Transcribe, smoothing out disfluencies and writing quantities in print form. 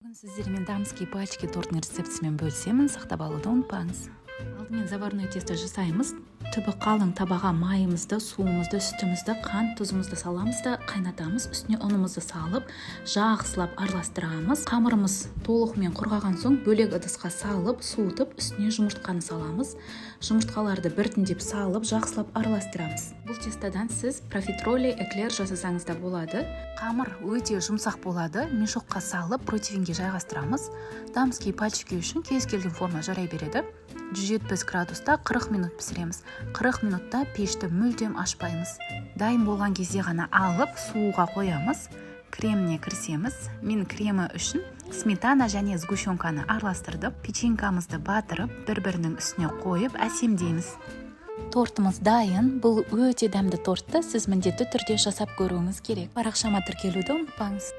Бүгін сіздермен дамский пальчики тортының рецептісімен бөлісемін, сақтап алуды ұмытпаңыз. Алдымен заварное тесто жасаймыз. Түбі қалың табаға майымызды, суымызды, сүтімізді, қант, тұзымызды саламыз да қайнатамыз. Үстіне ұнымызды салып, жақсылап араластырамыз. Қамырымыз толығымен құрғаған соң бөлек ыдысқа салып, суытып, үстіне жұмыртқаны саламыз. Жұмыртқаларды біртіндеп салып, жақсылап араластырамыз. Бұл тестадан сіз профитроли, эклер жасасаңыз да болады. Қамыр өте жұмсақ болады. Мешокқа салып, противенге жайғастырамыз. Дамский пальчики үшін кез келген форма жарай береді. 170 градуста 40 минут пісіреміз. 40 минутта пешті мүлдем ашпаймыз. Дайын болған кезде ғана алып, суға қоямыз. Креміне кірісеміз. Мен кремі үшін сметана және сгущенканы араластырдым. Печенькамызды батырып, бір-бірінің үстіне қойып, әсемдейміз. Тортымыз дайын. Бұл өте дәмді тортты сіз міндетті түрде жасап көруіңіз керек. Парақшама тіркелуді ұмытпаңыз.